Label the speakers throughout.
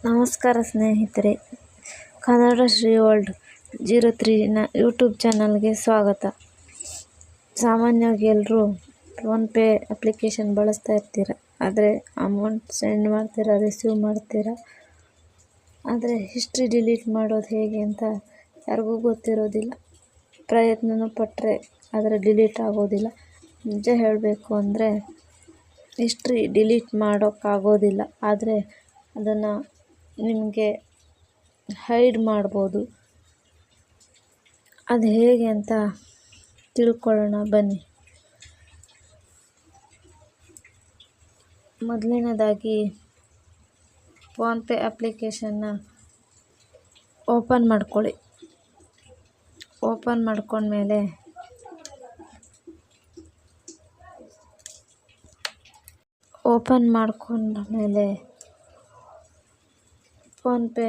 Speaker 1: ನಮಸ್ಕಾರ ಸ್ನೇಹಿತರೆ, Kannada Shri world 03ನ YouTube ಚಾನಲ್ಗೆ ಸ್ವಾಗತ. ಸಾಮಾನ್ಯವಾಗಿ ಎಲ್ಲರೂ ಫೋನ್ಪೇ ಅಪ್ಲಿಕೇಶನ್ ಬಳಸ್ತಾ ಇರ್ತೀರ. ಆದರೆ ಅಮೌಂಟ್ ಸೆಂಡ್ ಮಾಡ್ತೀರಾ, ರಿಸೀವ್ ಮಾಡ್ತೀರಾ. ಆದರೆ ಹಿಸ್ಟ್ರಿ ಡಿಲೀಟ್ ಮಾಡೋದು ಹೇಗೆ ಅಂತ ಯಾರಿಗೂ ಗೊತ್ತಿರೋದಿಲ್ಲ. ಪ್ರಯತ್ನನೂ ಪಟ್ಟರೆ ಆದರೆ ಡಿಲೀಟ್ ಆಗೋದಿಲ್ಲ. ನಿಜ ಹೇಳಬೇಕು ಅಂದರೆ ಹಿಸ್ಟ್ರಿ ಡಿಲೀಟ್ ಮಾಡೋಕ್ಕಾಗೋದಿಲ್ಲ. ಆದರೆ ಅದನ್ನು ನಿಮಗೆ ಹೈಡ್ ಮಾಡ್ಬೋದು. ಅದು ಹೇಗೆ ಅಂತ ತಿಳ್ಕೊಳ್ಳೋಣ ಬನ್ನಿ. ಮೊದಲನೇದಾಗಿ ಫೋನ್ಪೇ ಅಪ್ಲಿಕೇಶನ್ನ ಓಪನ್ ಮಾಡ್ಕೊಳ್ಳಿ. ಓಪನ್ ಮಾಡ್ಕೊಂಡ್ಮೇಲೆ ಫೋನ್ಪೇ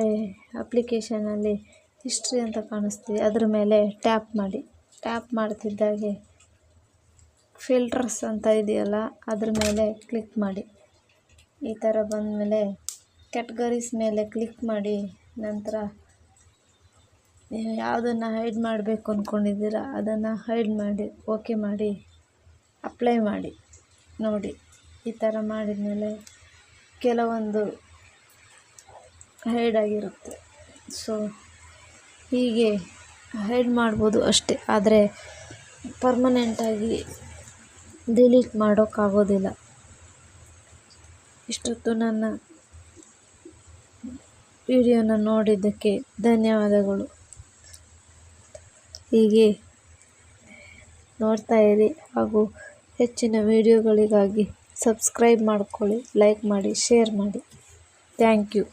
Speaker 1: ಅಪ್ಲಿಕೇಶನಲ್ಲಿ ಹಿಸ್ಟ್ರಿ ಅಂತ ಕಾಣಿಸ್ತೀವಿ, ಅದ್ರ ಮೇಲೆ ಟ್ಯಾಪ್ ಮಾಡಿ. ಟ್ಯಾಪ್ ಮಾಡ್ತಿದ್ದಾಗೆ ಫಿಲ್ಟರ್ಸ್ ಅಂತ ಇದೆಯಲ್ಲ, ಅದ್ರ ಮೇಲೆ ಕ್ಲಿಕ್ ಮಾಡಿ. ಈ ಥರ ಬಂದಮೇಲೆ ಕ್ಯಾಟಗರೀಸ್ ಮೇಲೆ ಕ್ಲಿಕ್ ಮಾಡಿ. ನಂತರ ನೀವು ಯಾವುದನ್ನು ಹೈಡ್ ಮಾಡಬೇಕು ಅಂದ್ಕೊಂಡಿದ್ದೀರ ಅದನ್ನು ಹೈಡ್ ಮಾಡಿ, ಓಕೆ ಮಾಡಿ, ಅಪ್ಲೈ ಮಾಡಿ. ನೋಡಿ, ಈ ಥರ ಮಾಡಿದ್ಮೇಲೆ ಕೆಲವೊಂದು ಹೈಡ್ ಆಗಿರುತ್ತೆ. ಸೊ ಹೀಗೆ ಹೈಡ್ ಮಾಡ್ಬೋದು ಅಷ್ಟೇ. ಆದರೆ ಪರ್ಮನೆಂಟಾಗಿ ಡಿಲೀಟ್ ಮಾಡೋಕ್ಕಾಗೋದಿಲ್ಲ. ಇಷ್ಟೊತ್ತು ನನ್ನ ವಿಡಿಯೋನ ನೋಡಿದ್ದಕ್ಕೆ ಧನ್ಯವಾದಗಳು. ಹೀಗೆ ನೋಡ್ತಾ ಇರಿ ಹಾಗೂ ಹೆಚ್ಚಿನ ವಿಡಿಯೋಗಳಿಗಾಗಿ ಸಬ್ಸ್ಕ್ರೈಬ್ ಮಾಡ್ಕೊಳ್ಳಿ, ಲೈಕ್ ಮಾಡಿ, ಶೇರ್ ಮಾಡಿ. Thank you.